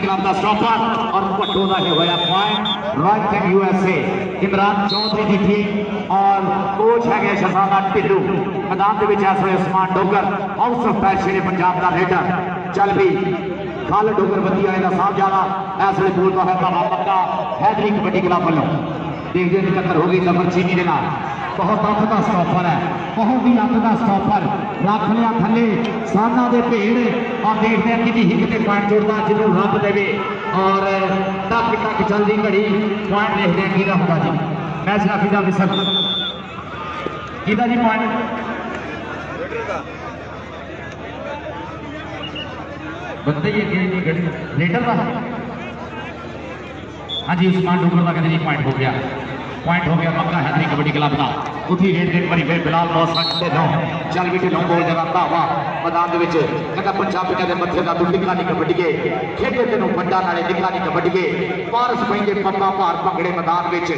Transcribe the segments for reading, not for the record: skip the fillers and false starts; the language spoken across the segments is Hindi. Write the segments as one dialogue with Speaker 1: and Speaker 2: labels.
Speaker 1: क्लब का स्टॉपर और पट्टू का होया point royal king USA Imran Chaudhry की टीम और कोच है शहजादा टिल्लू मैदान के इस वे उस्मान डोगर हाउस ऑफ फैर शेरे पंजाब का रेडर चल भी कल डोगर बंदी आए का साफ ज्यादा इस वे बोलता है भावा पक्का हैदरी कबड्डी क्लब वालों देखते टक्कर हो गई जफर चीनी के नाल बहुत अख का स्टॉपर है बहुत ही अख का स्टॉपर रख लिया थले साना दे भेड़ और देखते हैं कि हिट के पॉइंट जोड़ता जिन्हों रब देवे और टक टक चलती घड़ी पॉइंट देखते हैं कि होगा जी मैच राफी का विसल किदा जी पॉइंट बंदे ही घड़ी लेटर का हाँ जी उस्मान डोगर का कहते जी पॉइंट हो गया पक्का हैदरी कबड्डी क्लब का उठी रेड रेड बड़ी फिर बिलाल बहुत सकते नो चल भी ढिलों बोल जरा धावा मैदान के विच कहता पंजाबियों के मथे का तू निकला नहीं कबड्डी के खेडे तेनों बंडा नाले निकला नहीं कबड्डी के पारस पेंदे पप्पा भार भंगड़े मैदान विच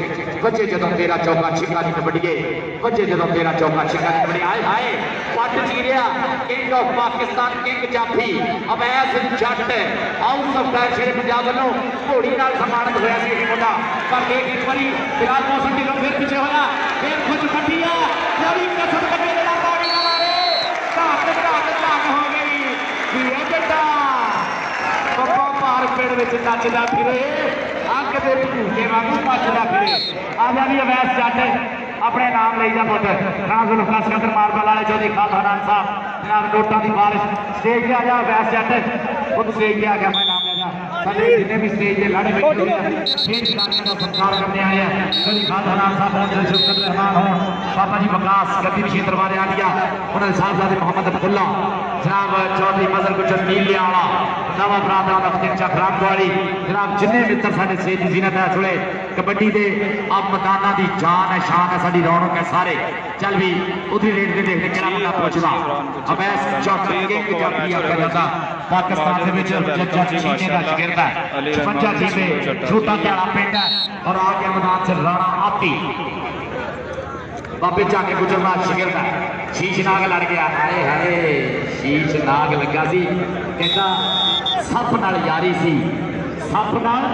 Speaker 1: बच्चे जदों तेरा चौका छिक्का नहीं कबड्डी के बच्चे जदों तेरा चौका छिक्का नहीं कबड्डी आए हाय पट चीरिया किंग ऑफ पाकिस्तान किंग जाफी अवैस जट हाउस ऑफ फैर शेरे पंजाब वालों घोड़ी नाल सम्मानित होया सी मुंडा पर एक बारी बिलाल मौसम ढिलों फिर पीछे होया फिर खुद कटिया यारी कसम कटे जरा पानी ना मारे घाट हो गई ये बेटा पप्पा भार पेड़ विच नचदा फिरे अग दे भूखे वांगू मचदा फिरे आ जा भी अवैस जट अपने नाम ले जा पुट राजुल सिकंदर मार्बल वाले चौधरी खान हरान साहब जनाब नोटा की बारिश स्टेज पे आ जा अवैस जट खुद स्टेज पे आ गया मैं नाम ले जा जिन्हें भी स्टेज पे लड़े बैठे हुए हैं फिर खिलाड़ियों का सत्कार करने आए हैं चौधरी खान हरान साहब बहुत शुक्र रहमान हो बाबा जी विकास गद्दी नशीन दरबार आ गया उन्होंने साहबजादे मोहम्मद अब्दुल्ला जनाब चौधरी मजर गुजर नीले वाला नवा बरादरा अख्तर चक रामवाड़ी जनाब जिन्हें मित्र साढ़े स्टेज की जीनत है थोड़े कबड्डी के अब मैदाना की जान है शान है साड़ी रौनक है सारे चल भी उधरी रेट के देखने केड़ा बंदा पहुंचदा अवैस जट किंग जाफी आख्या जाता पाकिस्तान के विच जज्जा चीने का शागिर्द है 55 चीने छोटा त्याड़ा पिंड है और आ गया मैदान से राणा आती बाबे जाके गुजरनाथ शागिर्द है शीश नाग लड़ गया हाय हाय शीश नाग लगा सी कहता सप नाल यारी सी सप नाल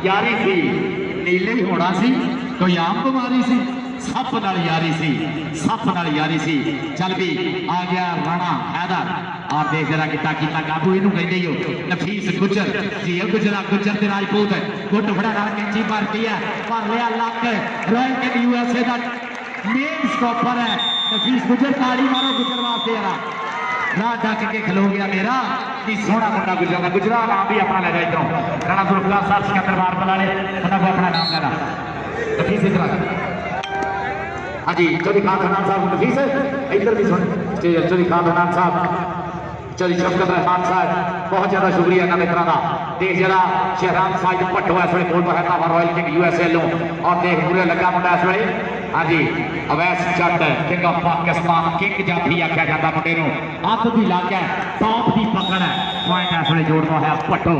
Speaker 1: यारी सी नीले ही होना सी कोई आम बीमारी सी सप नाल यारी सी सप नाल यारी सी चल भी आ गया राणा हैदर आप देख जरा कि ताकि काबू इनू कहते हो नफीस गुजर जी गुजरा गुजर ते राजपूत गुट फड़ा नाल कैंची मार दिया पर लिया लक रॉयल किंग यूएसए दा मेन स्टॉपर है नफीस गुजर ताली मारो गुजर वास्ते यारा ना ढक के खलो गया मेरा कि सोहना मुंडा गुजरा गुजरा नाम भी अपना ले जाए इधरों राणा गुरफला साहब सिकंदर मार बुलाने उन्होंने को अपना नाम लेना नफीस इधर हाँ जी चौधरी खान हरनान साहब नफीस है इधर भी सुन चौधरी खान हरनान साहब चौधरी शफकत रहमान साहब बहुत ज्यादा शुक्रिया इन्होंने मित्रों का देख जरा शहरान साहिब भट्टो इस वे बोल रहा है रॉयल किंग यूएसए लो और देख बुरे लगा मुंडा इस वे हाँ जी अवैस जट किंग ऑफ पाकिस्तान किंग जाफी आख्या जाता मुंडे अत भी लग है टॉप की पकड़ है पॉइंट इस वे जोड़ना है भट्टो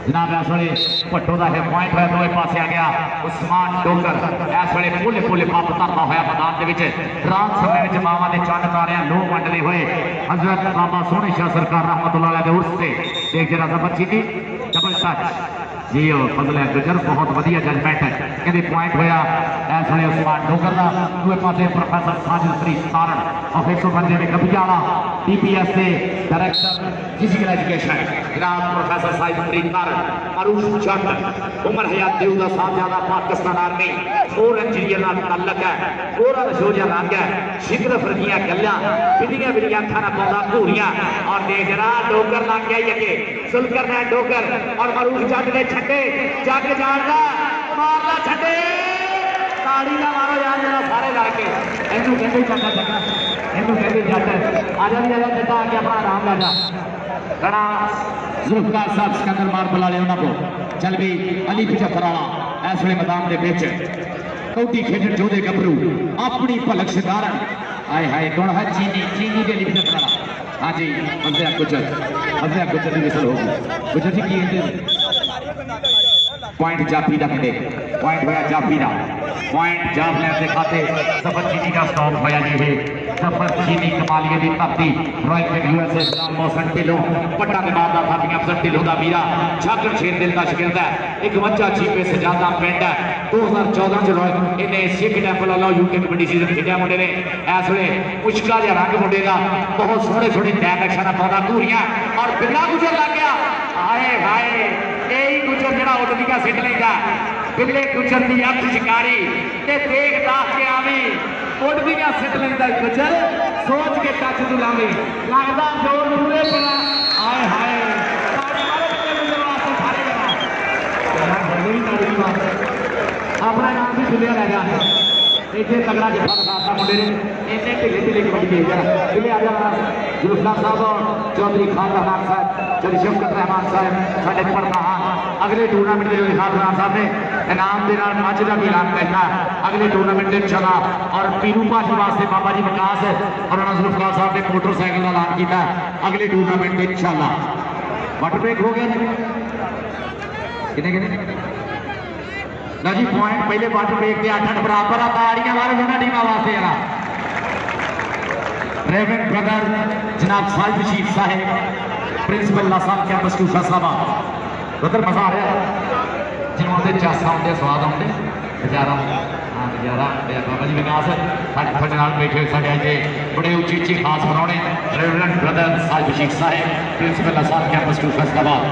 Speaker 1: जनाब इस वे भट्टो का पॉइंट है दोवे पासे आ गया उस्मान डोगर इस वे पुल पुल पप धरता हुआ मैदान के रात समय मावा के चंद तारिया लो वंडते हुए हजरत बाबा सोहनी शाह सरकार रहमतुल्लाह अलैह उर्स से देख जरा जबर चीनी डबल टच जी फजल गुजर बहुत वधिया जजमेंट है कहते पॉइंट होया इस वे उस्मान डोगर का दूसरे पासे प्रोफैसर साजिद फरीद तारण ऑफिसर बंदे ने कब्जाला टीपीएस के डायरेक्टर फिजिकल एजुकेशन जनाब प्रोफेसर साजिद फरीद तारण अरूफ जट उमर हयात देव का साहबजादा पाकिस्तान आर्मी और इंजीनियर का तल्लक है गोरा रशोजा रंग है शिकर फरगियां गल्लां बिदियां बिदियां अखां ना पाउंदा घूरियां और देख जरा डोगर लग गया अगे सुलकर ने डोगर और अरूफ जट ने छड्डे जग जाणदा मारदा छड्डे ताड़ी ना मारो यार जरा सारे लड़के इनू कहते चंगा चंगा इनू कहते जट आ जा बेटा आके अपना नाम ला जा राणा जुल्फकार साहब सिकंदर मार बुला ले उन्होंने को चल भी अली जफराला इस वे मैदान के बिच कौटी खेडन जोधे गभरू अपनी भलक सिधारण आए हाय कौन है चीनी चीनी के लिए जफराला हाँ जी गुजर की विसल होगी गुजर जी की पॉइंट जाफी का कहते पॉइंट होया जाफी का पॉइंट जाफलिया के खाते सफर चीनी का स्टॉप होया जी सफर चीनी कमालिए की धरती रॉयल फिट यूएसए सलाम मौसम ढिलों पट्टा के मारदा था अफसर ढिलों का वीरा छाकर शेर दिल का शिकंद है 51 चीपे सजादा पिंड है 2014 च रॉयल इन्हें सिख टैंपल वाला यूके कबड्डी सीजन खेलिया मुंडे ने इस वे मुश्किल जहा रंग मुंडे का बहुत सोहने सोहने टैग अक्षर पाता घूरियां और बिना गुजर लग गया हाय हाय यही गुजर जरा उड़दियां सिट लेंदा बिल्ले गुजर की अख शिकारी ते देख दाख के आवी उड़दियां सिट लेंदा गुजर सोच के टच तू लावे लगदा जोर पूरे पड़ा हाय हाय अपना नाम भी खुलिया लै जा इतने तगड़ा जफा दिखाता मुंडे ने इन्ने ढिले ढिले कबड्डी खेल रहा जिले आज जुल्फा साहब चौधरी खान रहमान साहब चौधरी शफकत रहमान साहब साढ़े प्रधान अगले टूर्नामेंट के खान रहमान साहब ने इनाम के मैच का भी ऐलान करना अगले टूर्नामेंट इंशाल्लाह और पीरू भाजी वास्ते बाबा जी विकास और जुल्फा साहब ने मोटरसाइकिल का ऐलान किया अगले टूर्नामेंट इंशाल्लाह वट ब्रेक हो गया कितने कितने लो जी पॉइंट पहले वाटर ब्रेक के 8-8 बराबर ताड़ियां मारो दोनों टीमों वास्ते जरा रेवरेंड ब्रदर जनाब साहिब शीफ साहब principal La Salle campus to Faisalabad brother मजा आ रहा जिन्होंने चासा आते स्वाद आते नजारा हाँ नजारा बाबा जी विकास साढ़े नाल बैठे साढ़े अजे बड़े उची उची खास बनाने रेवरेंड ब्रदर साहिब शीफ साहब principal La Salle campus to Faisalabad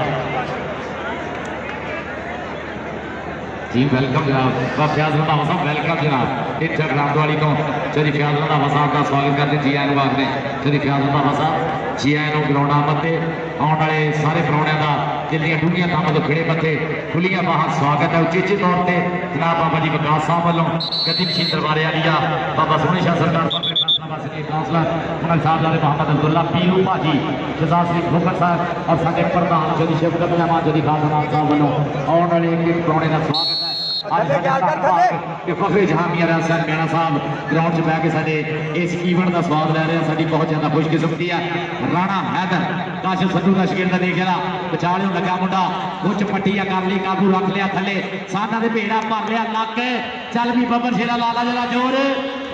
Speaker 1: ji welcome जनाब फयाज रंधावा साहब वेलकम जनाब इतने ग्रामवाली तो चौधरी फयाज रंधावा साहब का स्वागत करते जी आए आखते चौधरी फयाज रंधावा साहब जी आए ग्राउंड आमते आने वाले सारे प्राणियों का जिन्नियां डूंघियां थावां तो खड़े पत्थे खुलियां बाहां स्वागत है उचेचे तौर पर जनाब बाबा जी विकास साहब वालों गद्दी मशीन दरबारे वाली बाबा सोहनी शाह सरकार काउंसलर मुगल साहबजादे मोहम्मद अब्दुल्ला पीरू भाजी शहजाद सिंह भुखर साहब और साडे प्रधान चौधरी शफकत रहमान चौधरी खान साहब वालों आने वाले एक प्राणे का स्वागत फखरे जहामिया राजस्थान मैणा साहब ग्राउंड च बह के इस इवेंट का स्वाद लै रहे हैं साडी बहुत ज्यादा खुशकिस्मती है राणा हैदर काशिफ सद्धू का शकीर देख रहा बचाले लगा मुंडा कुछ पट्टिया कर ली काबू रख लिया थले साधा दे भेड़ा भर लिया लक चल भी बबर शेरा लाला जरा जोर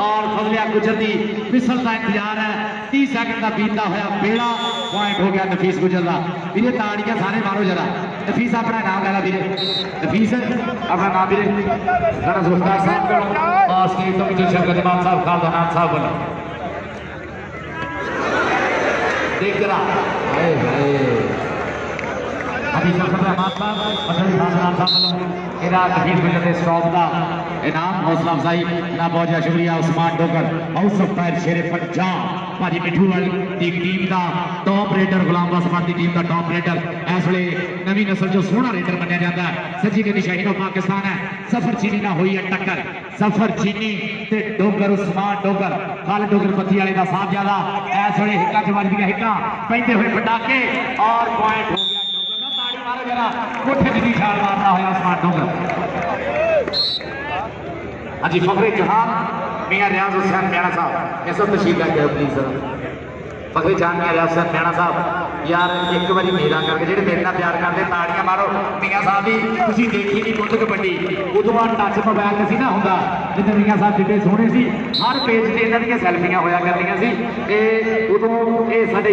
Speaker 1: और फजलिया गुजर की फिसल का इंतजार है 30 सैकंड का बीतता होया बेड़ा पॉइंट हो गया नफीस गुजर का वीरे ताड़ियां सारे मारो जरा नफीस अपना नाम लै ला वीरे नफीस अपना नाम वीरे राणा जुल्फकार साहब और स्टेज कमेटी शफकत इमाम साहब खालदा नाम साहब वालों देख जरा हाय हाय अभी शफकत रहमान साहब और खालदा नाम साहब वालों इरा नफीस गुजर के स्टॉप का इनाम हौसला अफजाई ना बहुत ज्यादा शुक्रिया Usman Dogar house of fire शेरे पंजाब भाजी मिठू वाली की टीम का टॉप रेडर गुलाम वासमान की टीम का टॉप रेडर इस वे नवी नस्ल जो सोहना रेडर मनिया जाता है सजी के निशानी पाकिस्तान है सफर चीनी ना हुई है टक्कर सफर चीनी ते डोगर उस्मान डोगर खालिद डोगर पत्ती वाले का साहबजादा इस वे हिक्का च वज गया हिक्का पैंदे हुए पटाके और पॉइंट हो गया डोगर का ताड़ी मारो जरा कोठे दी छाल मारता हुआ उस्मान डोगर हाजी फखरे जहान मियां रियाज हुसैन मैणा साहब ऐसा तशरीफ लैके प्लीज सर फखरे जहान मियां रियाज हुसैन मैणा साहब यार एक बारी मेरा करके जेडे मेरे नाल प्यार करते ताड़ियां मारो मियां साहब भी तुसीं देखी नहीं कुछ कबड्डी उदों टच मोबाइल नहीं ना हुंदा जिद्दां मियां साहब जिद्दे सोहणे सी हर पेज ते इन्हां दीयां सैल्फियां होया करदियां सी ते उदों ये साडे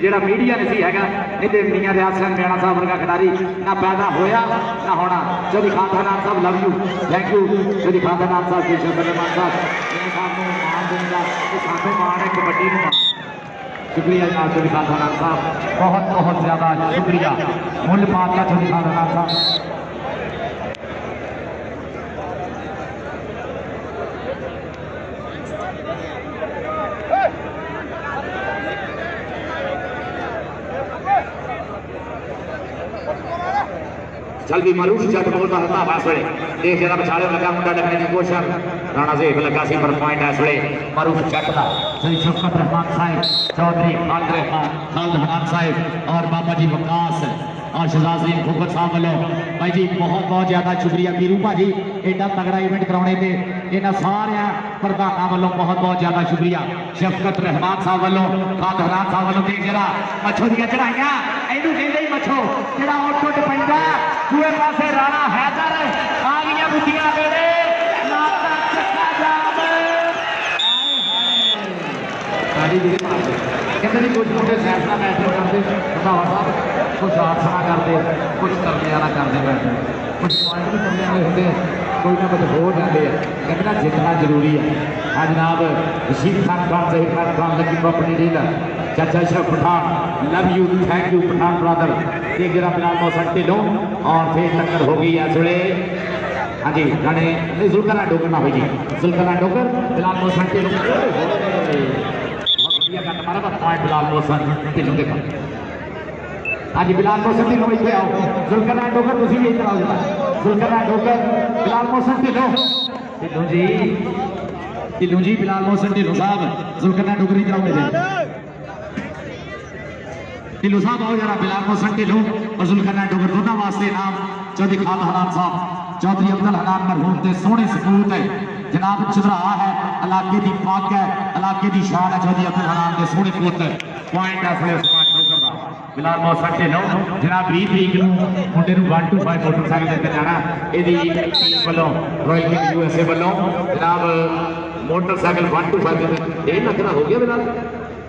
Speaker 1: जेड़ा मीडिया नहीं सी हैगा इहदे मियां रियाज हुसैन मैणा साहब वर्गा खिडारी ना पैदा होया ना होना चौधरी खान साहब love you thank you Chaudhry Khan साहब शफकत रहमान साहब मेरे साहब को मान देंगे सामने मान है कबड्डी में शुक्रिया जनाब चौधरी खान साहब बहुत बहुत ज्यादा शुक्रिया मुल पाता चौधरी खान साहब चल भी मरूफ जट बोलता होता बस वे देख जरा बछाड़े लगा मुंडा डकने की कोशिश राणा से लगा सी पर पॉइंट है वे मरूफ जट का सही शफकत रहमान साहब चौधरी खालद साहब और बाबा जी विकास और शहजाद सिंह भुखर साहब वालों भाई जी बहुत बहुत ज्यादा शुक्रिया पीरू भाजी एडा तगड़ा इवेंट कराने से इन्होंने सारे प्रधानों वालों बहुत बहुत ज्यादा शुक्रिया शफकत रहमान साहब वालों खालद साहब वालों देख जरा मच्छो दी चढ़ाइया इनू कहते ही मच्छो जरा उठ उठ पैंदा दूए पासे राणा हैदर आ गई बुद्धियां वेले नाता चक्का जाम कहते जी कुछ मुंडे फैसला बैठे करते रंधावा साहब कुछ आसना करते कुछ तरले वाला करते बैठे कुछ पॉइंट भी तरले वाले होंगे कोई ना कुछ हो जाते हैं कहते ना जितना जरूरी है हाँ जनाब रशीद खान खान जहीर खान खान लकी अपनी डीलर चाचा Ashraf Pathan love you thank you Pathan brother एक जरा बिलाल मौसन ढिलों और फिर टक्कर हो गई है थोड़े हाँ जी गाने जुल्करा डोकर ना हो जी जुल्करा डोकर बिलाल मौसन ढिलों हमारा पॉइंट बिलाल मौसन ढिलों देखा हाँ जी बिलाल मौसन ढिलों इतने आओ जुल्करा डोकर तुम भी इतना आओ जुल्करा डोकर बिलाल मौसन ढिलों ढिलों जी बिलाल मौसन ढिलों साहब जुल्करा डोकर इतना आओ ढिल्लो साहब आओ जरा बिलाल मौसन ढिल्लो और जुल्करनैन डोगर दोनों वास्ते नाम चौधरी खाद हनान साहब चौधरी अब्दुल हनान मरहूम के सोहने सपूत है जनाब चुधरा है इलाके की पग है इलाके की शान है चौधरी अब्दुल हनान के सोहने पुत पॉइंट है बिलाल मौसन ढिल्लो जनाब 20 तरीक मुंडे 125 मोटरसाइकिल लेकर जाना यदि टीम वालों रॉयल किंग यूएसए वालों जनाब मोटरसाइकिल 125 1.5 लाख का हो गया बिलाल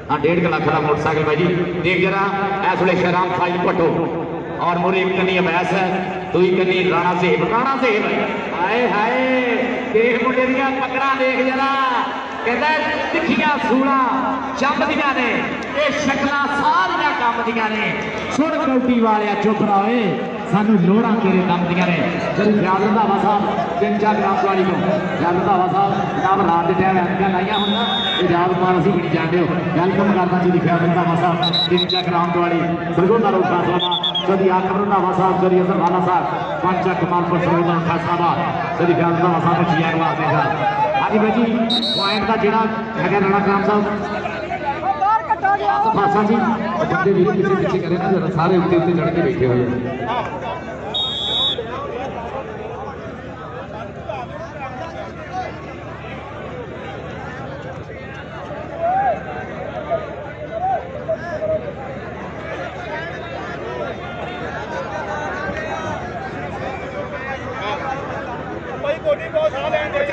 Speaker 1: हाँ 1.5 लाख का मोटरसाइकिल भाई जी देख जरा इस वे शहराम फाइल पटो और मोरे एक कन्नी अबैस है दुई कन्नी राणा सेब हाय हाय देख मुंडे दियां पकड़ा देख जरा कहता तिखियां सूला चमदियां ने ये शक्लां सारियां कंबदियां ने सुन कौटी वाले चुप रहे सानू लोड़ा तेरे दमदियां ने जब ख्याल रंधावा साहब 3-4 ग्राम वाली को ख्याल रंधावा साहब जनाब रात के टाइम ऐनक लाइया होना इजाजत मान असी भी नहीं जानते हो वेलकम करना जी ख्याल रंधावा साहब 3-4 ग्राम वाली सरगोदा रोड फैसलाबाद कभी आकर रंधावा साहब कभी असर वाला साहब 5 कमालपुर सरगोदा फैसलाबाद कभी ख्याल रंधावा साहब ने किया वास्ते था हाँ जी भाई जी पॉइंट का जोड़ा है राणा खान साहब फासा जी बंदे भी पीछे पीछे करे ना जरा सारे उत्ते उत्ते चढ़ के बैठे हुए हैं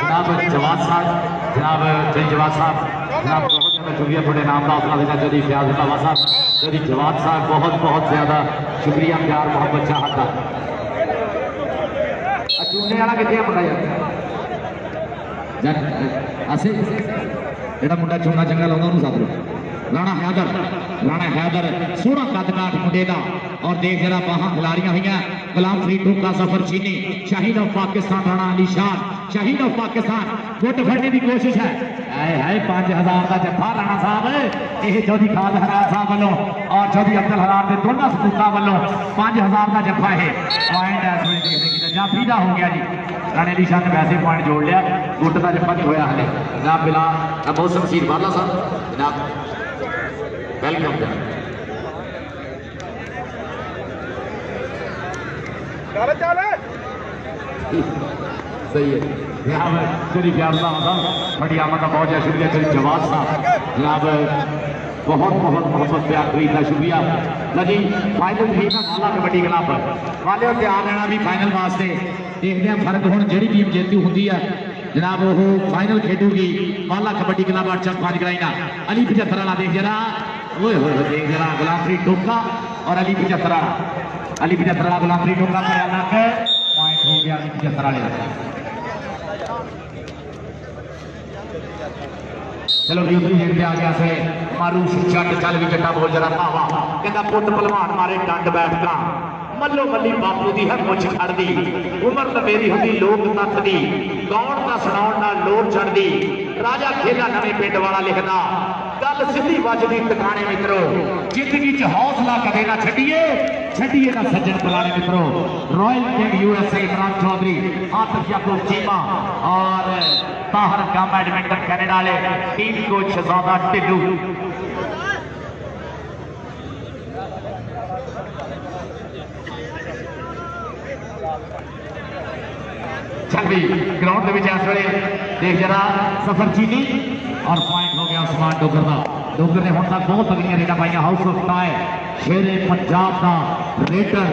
Speaker 1: जनाब जवाद साहब जनाब जय जवाद साहब जनाब बहुत ज़्यादा शुक्रिया थोड़े नाम का हौसला देना जदी फ्याज रंधावा साहब जदी जवाद साहब बहुत ज़्यादा शुक्रिया प्यार मोहब्बत चाहता चूने वाला कितने मुंडा यार असे जो मुंडा चूना चंगा लाता उन्होंने सद लो राणा हैदर सोहना कद काठ मुंडे का और देख जरा बाहां खिलारियां हुई गुलाम फरीद का सफर चीनी शाहीद ऑफ पाकिस्तान राणा अली शान शाहीद ऑफ पाकिस्तान गुट फड़ने की कोशिश है 5000 का जफा राणा साहब यह चौधरी खाद हरान साहब वालों और चौधरी अब्दुल हरान के दोनों सपूतां वालों 5000 का जफा है पॉइंट इस वे देखने की जाफी का हो गया जी राणे अली शान ने वैसे पॉइंट जोड़ लिया गुट का जफा नहीं होया हले जनाब बिलाल मौसम सीर वाला साहब जनाब वेलकम सही है जनाब चली प्यार साहब बड़ी आमद का बहुत शुक्रिया चली जवाब साहब जनाब बहुत मोहब्बत प्यार खरीद का शुक्रिया लगी फाइनल थी ना माला कबड्डी क्लब वाले ध्यान देना भी फाइनल वास्ते देखते हैं फर्क हूँ जी टीम जेतू होंगी है जनाब वो फाइनल खेडूगी माला कबड्डी क्लब 8-5 कराई अली 75 वाला देख जरा देख जरा गुलाम फरीद टोका और अली 75 वाला गुलाम फरीद टोका पॉइंट हो गया अली 75 वाले चलो भी उधर जेल आ गया से मारू चट चल भी जट्टा बोल जरा भावा कहता पुट पलवान मारे डंड बैठका मल्लो मल्ली बापू दी है मुछ छड़दी उम्र तो मेरी होंदी लोक तथ दी गौण का सुनाउण नाल लोर चढ़दी राजा खेला नवे पिंड वाला लिखदा गल सीधी वजदी टकाने मित्रो जिंदगी च हौसला कदे ना छड्डिए ना सज्जन बुलाने मित्रो royal king USA Imran Chaudhary Atif Yakub Cheema और ताहर गम बैडमिंटन कनाडा वाले टीम कोच शहजादा टिड्डू चल भी ग्राउंड के इस वे देख जरा सफर चीनी और पॉइंट हो गया उस्मान डोगर का डोगर ने हम तक बहुत अगलियां रेडा पाई हाउस ऑफ टाई शेरे पंजाब का रेडर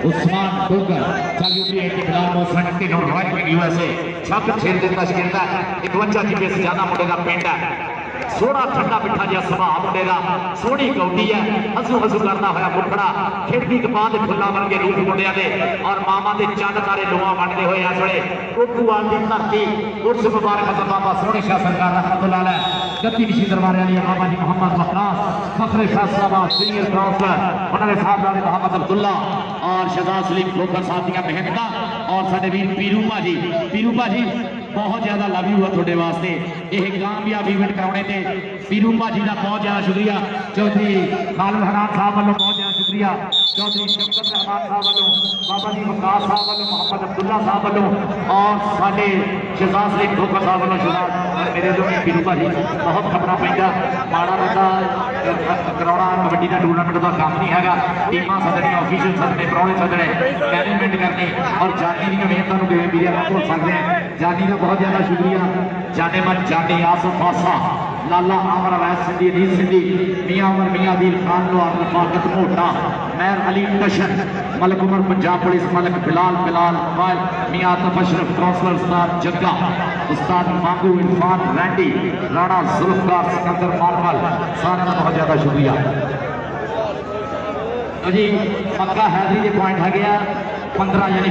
Speaker 1: उस्मान डोगर चल यूपी के खिलाफ मोहसन तीनों रॉयल यूएसए छक छेड़ देता शिकंदा 51 जीपीएस ज्यादा मुंडे का पिंड है सोहना ठंडा मिठा जिहा सुभाव मुंडे का सोहनी कौडी है हसू हसू करता होया मुखड़ा खिड़की कपा के फुल्ला बन के रूप मुंडिया दे और मामा के चंद तारे लोआ बनते हुए इस वे कोकूवाल की धरती उर्स मुबारक हसन बाबा सोहनी शाह सरकार रहमतुल्लाह अलैह गद्दी निशी दरबार वाली बाबा जी मोहम्मद वकास फखरे फैसलाबाद सीनियर काउंसलर उन्होंने साहब मोहम्मद अब्दुल्ला और शहजाद सलीम खोखर साहब की मेहनत और साडे वीर पीरू भाजी बहुत ज्यादा लव यू है थोड़े वास्ते यह कामयाब इवेंट कराने से पीरू भाजी का बहुत ज्यादा शुक्रिया चौधरी खालिद हरान साहब वालों बहुत ज्यादा शुक्रिया चौधरी शफकत रहमान साहब वालों बाबा जी वकास साहब वालों मोहम्मद अब्दुल्ला साहब वालों और साडे शहजाद सलीम खोखर साहब वालों शहजाद मेरे जो पीरू भाजी बहुत खबरा पैदा माड़ा बंदा कराना कबड्डी का टूर्नामेंट का काम नहीं है टीमां सदनी ऑफिशियल सदने परौने सदने मैनेजमेंट करनी और जानी दी मेहनत को वीर भूल सकते हैं जानी का बहुत ज्यादा शुक्रिया जाने मन जाने आसफ फासा लाला अमर अवैध सिंधी अनीस सिंधी मियां उमर मियां अदील खान लोहार रफाकत मोटा मैर अली टशन मलक उमर पंजाब पुलिस मलक बिलाल मोबाइल मियां आतफ अशरफ काउंसलर उस्ताद जग्गा उस्ताद मांगू इरफान रैंडी राणा जुल्फकार सिकंदर मार्मल सारे का बहुत ज्यादा शुक्रिया जी मक्का हैदरी के पॉइंट है 15 यानी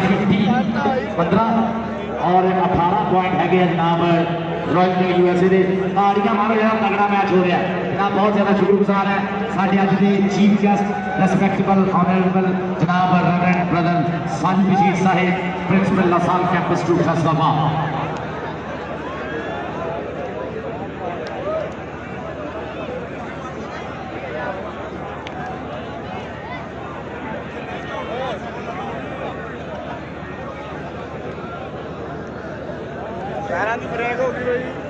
Speaker 1: 15 और 18 पॉइंट है जनाब रॉयल यूएसए के ताड़ियां मारो जरा तगड़ा मैच हो रहा है जनाब बहुत ज्यादा शुक्रगुजार है साढ़े अज के चीफ गेस्ट रेस्पेक्टेबल ऑनरेबल जनाब रेवरेंड ब्रदर साजिद बशीर साहिब principal La Salle campus to Faisalabad
Speaker 2: break होगी भाई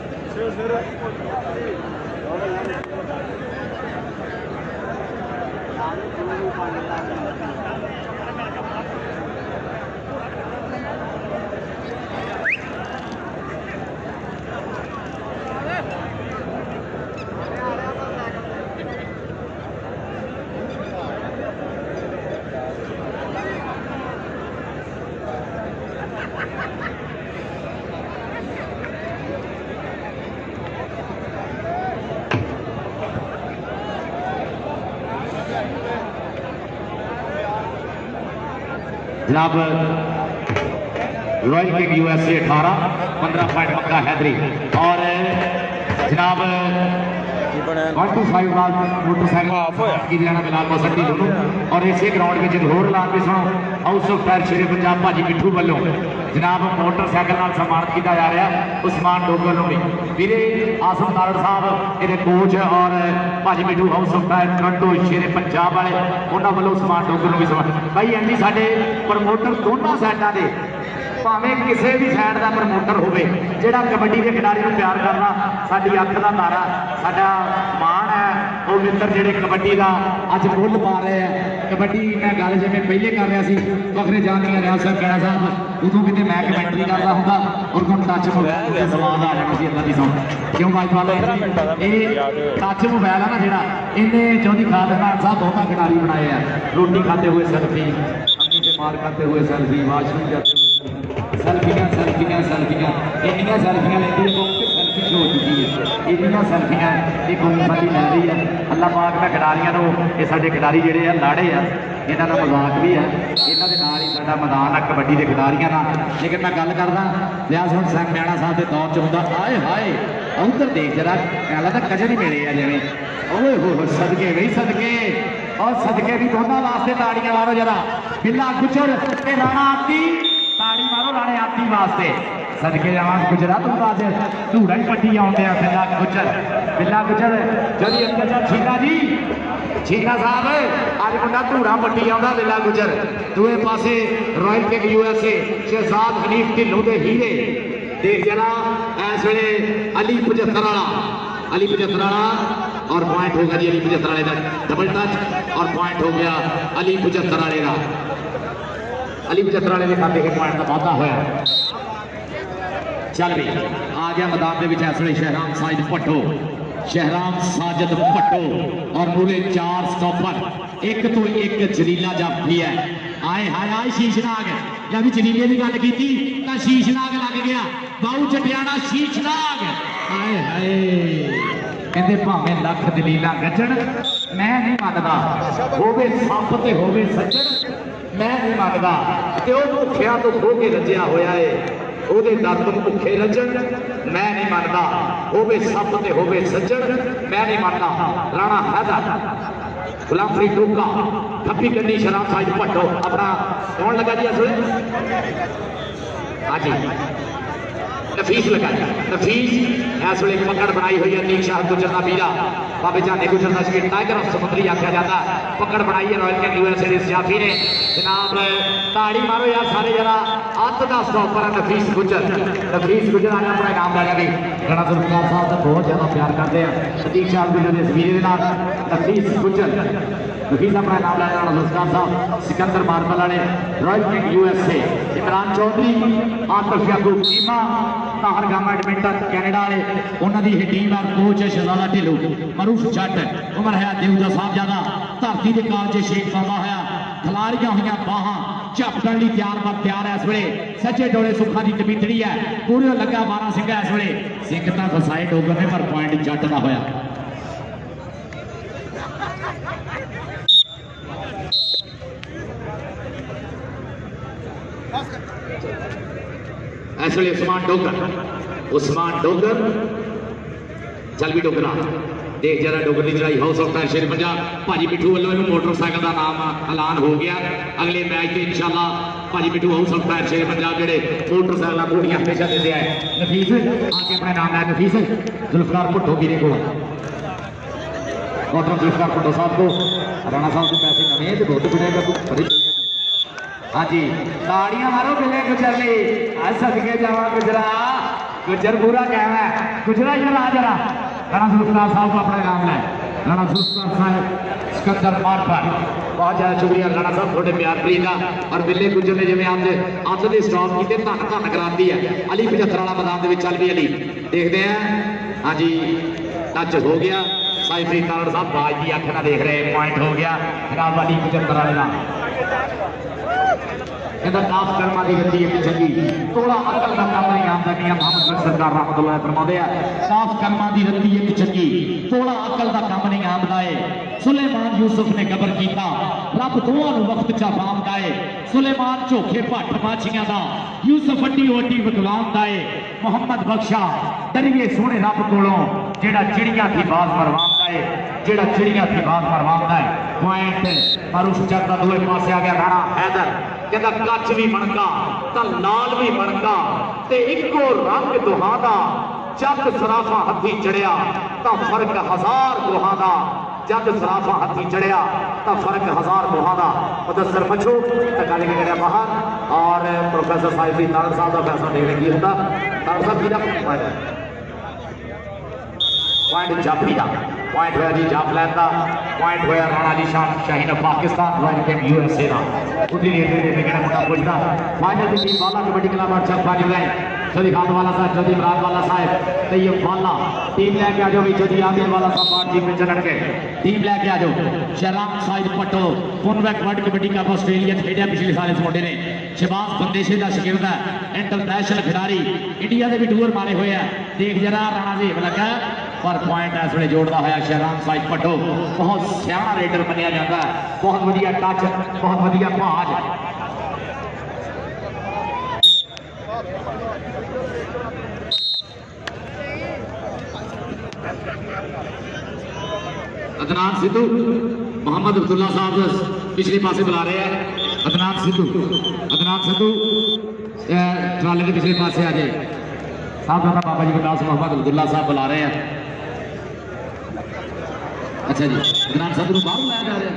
Speaker 1: जनाब royal king USA 18 15 point Makka Haidri और जनाब 125 बाद मोटरसाइकिल की जाना बिलाल मौसटी दोनों और इसे ग्राउंड में होर ऐलान भी सुनो हाउस ऑफ फायर शेरे पंजाब भाजी मिठू वालों जनाब मोटरसाइकिल नाल सम्मानित किया जा रहा है उस्मान डोगर भी वीरे आसम नारड़ साहब ये कोच और भाजी मिठू हाउस ऑफ फायर टोरंटो शेरे पंजाब वाले उन्होंने वालों उस्मान डोगर भी सम्मानित भाई एंडी साडे प्रमोटर दोनों साइडों के भावें किसी भी साइड का प्रमोटर हो जोड़ा कबड्डी के खिडारी को प्यार करना साडी अख का तारा साडा मान है वो मित्र जोड़े कबड्डी का अज मुल पा रहे हैं कबड्डी मैं गल जिवें पहले कर रहा सी फखरे जान दियां रियाज साहब कहना साहब उदों कितने मैं कमेंटरी करता होंगे और तुम टच मोबाइल सवाल आ जाना सी अल्लाह दी सौं क्यों भाई वाले ये टच मोबाइल है ना जोड़ा इन्हें चौधरी खालिद खान साहब बहुत खिडारी बनाए हैं रोटी खाते हुए सेल्फी अम्मी से मार करते हुए सेल्फी वाशरूम जाते हुए सेल्फियां सेल्फियां सेल्फियां इन्नियां सेल्फियां लेती है सेल्फी हो चुकी है इन्नियां सेल्फियां एक साडी लै रही है अल्लाह पाक ने खिडारियों को ये साडे खिडारी जिहड़े आ लाड़े आ इन्हां दा मजाक भी है इन्हां दे नाल ही साडा मैदान है कबड्डी के खिडारियों का लेकिन मैं गल करदा लिहाज हुण म्याणा साहब के दौर च हुंदा आए हाए उधर देख जरा पहला तो कजर ही मिले आ जिवें ओए हो सदके बई सदके और सदके भी दोनों वास्ते ताड़ियां मारो जरा बिल्ला गुजर ते राणा आती ताड़ी मारो राणे आती वास्ते सदके जवान गुजरा तुम आज धूड़ा ही पट्टी आते हैं बिल्ला गुजर जल्दी अंदर छीना साहब अज मुंडा धूड़ा पट्टी आता बिल्ला गुजर दूए पासे royal king USA Shahzad Hanif Dhillon के हीरे देख जरा इस वे अली 75 वाला और पॉइंट हो गया जी अली 75 वाले का डबल टच और पॉइंट हो गया अली 75 वाले का अली 75 वाले के खाते के पॉइंट का वाधा होया चल भी आ गया मैदान के इस वे शहराम साजिद भट्टो शहराम साजिद भट्टो और पूरे 4 स्टॉपर एक तो एक जलीला जाफी है आए हाय आए शीशनाग या भी चलीले की गल की तो शीशनाग लग गया बाऊ चटियाना शीशनाग आए हाय कहते भावें लख दलील गजन मैं नहीं मनदा होवे सप ते होवे सज्जन मैं नहीं मनदा ते ओ भुखिया तो खो के रजिया होया है ओदे दर तो भुखे रजन मैं नहीं मनदा होवे सप ते होवे सज्जन मैं नहीं मनदा राणा हैदर गुलाम फरीद टोका ठप्पी गंडी शराब साइड भट्टो अपना कौन लगा जी असले हाँ जी नफीस लगा नफीस इस वे पकड़ बनाई हुई है नीक शाह गुजर का वीरा बाबे जाने गुजर का शकीर टाइगर ऑफ समुद्री आख्या जाता है पकड़ बनाई है रॉयल कैंप यूएसए जाफी ने जनाब ताड़ी मारो यार सारे जरा अत का स्टॉपर है नफीस गुजर आने अपना इनाम लै गई राणा जुल्फकार साहब तो बहुत ज्यादा प्यार करते हैं सतीश शाह गुजर के वीरे नफीस गुजर नफीस अपना नाम लैना राणा जुल्फकार साहब सिकंदर मार्बल वाले royal camp USA Imran Chaudhary Atif Yakub Cheema Tahir Gama Edmonton Canada वाले उन्होंने टीम है कोच है शहजादा ढिल्लो मरूफ जट उमर है देवदा साहब ज्यादा धरती के काल शेख पादा होया खिलारियां हुई बाहां झपकन लिए तैयार है इस वे सच्चे डोले सुखा की कमीतड़ी है पूरे लगा 12 सिंह इस वे सिंह तो फसाए डोगर ने पर पॉइंट जट का होया इस वे उस्मान डोगर चल भी डोगरा देख जरा डोगर की चढ़ाई हाउस ऑफ शेर पंजाब भाजी पिट्ठू वालों मोटरसाइकिल का नाम ऐलान हो गया अगले मैच से इंशाल्लाह भाजी पिट्ठू हाउस ऑफ शेर पंजाब जेडे मोटरसाइकिल घोड़ियां हमेशा देते हैं नफीस आके अपना नाम है नफीस जुल्फकार भुट्टो वीरे को मोहतरम जुल्फकार भुट्टो साहब को राणा साहब के पैसे नवे तो बहुत मिलेगा हाँ जी ताड़ियां मारो मिले गुजर ली सदके जावा गुजरा गुजर पूरा कहना है गुजरा इधर आ जरा राणा जुल्फकार साहब को अपना नाम है राणा जुल्फकार साहब सिकंदर मार्बल बहुत ज्यादा शुक्रिया राणा साहब थोड़े प्यार प्री का और बिल्ले गुजर ने जिम्मे अज के स्टॉप किए धन धन कराती है अली 75 वाला मैदान के चल भी अली देखते हैं हाँ जी टच हो गया साइफरी तारड़ साहब बाज की अख ना देख रहे पॉइंट हो गया जनाब अली 75 वाले का खास कर्मा की गति एक चंगी थोड़ा अकल का काम नहीं आमदा नहीं मोहम्मद सरकार रहमतुल्लाह फरमाते हैं खास कर्मा की गति एक चंगी थोड़ा अकल का काम नहीं आमदा है सुलेमान यूसुफ ने कबर किया रब दोवां नूं वक्त चा फामदा है सुलेमान झोखे भट्ट माछियां दा यूसुफ अड्डी ओटी गुलाम दा है मोहम्मद बख्शा डरिए सोने रब कोलों जेड़ा चिड़ियां थी बाज मरवांदा है जेड़ा चिड़ियां थी बाज मरवांदा है पॉइंट मारूफ जट दा दूए पासे आ गया राणा हैदर कहता कच भी मणका तो लाल भी मणका ते इको रंग दुहादा जग सराफा हथी चढ़िया तो फर्क 1000 दुहादा जग सराफा हथी चढ़िया तो फर्क 1000 दुहादा मुदस्सर मछू गल के गया बाहर और प्रोफेसर साहिब तारड़ साहब का फैसला देने की होता तारड़ साहब की पॉइंट जाफी का पॉइंट होया जी जाफलैन का पॉइंट होया Rana Ali Shah Shaheen of Pakistan royal camp USA का उसी लिए कहना मुंडा पुछदा फाइनल की टीम वाला कबड्डी क्लब और चक फाइनल है चौधरी खान वाला साहब चौधरी इमरान वाला साहब तैयब वाला टीम लेके आ जाओ भी चौधरी आमिर वाला साहब बार टीम में चढ़ के टीम लेके आ जाओ शहराम साहिब पट्टो कॉनवेक्ट वर्ल्ड कबड्डी कप ऑस्ट्रेलिया खेड़ा पिछले साल इस मुंडे ने शहबाज बंदेशे का शागिर्द है इंटरनेशनल खिलाड़ी इंडिया के भी टूर मारे हुए हैं देख जरा राणा जेब लगा पर पॉइंट इस वे जोड़ता होया शहराम साहिब पट्टो बहुत सियाणा रेडर मनिया जाता है बहुत वधिया टच बहुत वधिया भाज अदनान सिद्धू मोहम्मद अब्दुल्ला साहब पिछले पासे बुला रहे हैं अदनान सिद्धू ट्राले के पिछले पासे आ जाए साहब बाबा जी गुरदास मोहम्मद अब्दुल्ला साहब बुला रहे हैं अच्छा जी अदनान सिद्धू बाहर लाया जा रहा है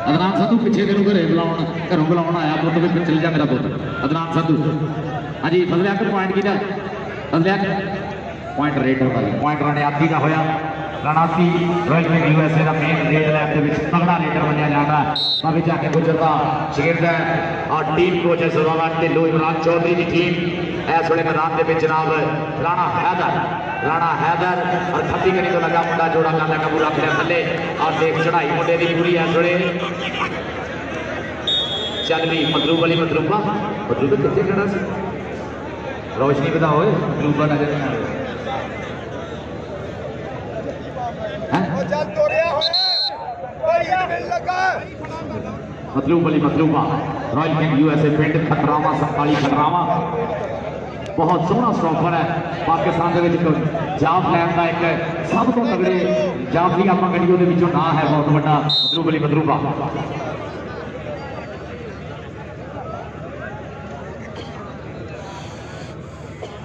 Speaker 1: अदनान सिद्धू पिछले दिन घरों बुलाना आया पुत भी चल जा मेरा पुत अदनान सिद्धू हाँ जी फजले अक पॉइंट की फजले पॉइंट रेडर का पॉइंट रणयाती का होया रणयाती रॉयल कैंप यूएसए का मेन रेड लैब के तगड़ा रेडर मनिया जाता है बाबे जाके गुजरता शागिर्द है और टीम कोच है सरदार ढिल्लो इमरान चौधरी की टीम इस वे मैदान के जनाब राणा हैदर और खब्बी करी तो लगा मुंडा जोड़ा करना कबू रख लिया थले और देख चढ़ाई मुंडे की पूरी इस वे चल भी मतलूब वाली मतलूबा कितने खड़ा से रोशनी बता होए मतलूबा नजर नहीं आ रहा मतलूबा रॉयल किंग यूएसए पिंड खतरावा 47 खतरावा बहुत सोहना स्टॉपर है पाकिस्तान के जाफ लैन का एक सब तो तगड़े जाफी आप गड्डियों के ना है बहुत बड़ा मतलूबा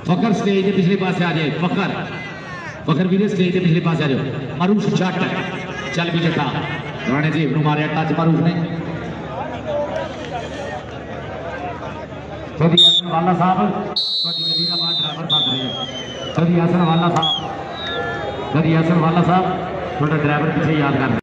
Speaker 1: फकर स्टेज के पिछले पास आ जाए फकर भी स्टेज के पिछले पास आ जाओ मारूफ जट चल भी जटा राणे जी मारे टच मारूफ ने वाला साहब ड्राइवर बन रहे हैं वाला साहब थोड़ा ड्राइवर पीछे याद कर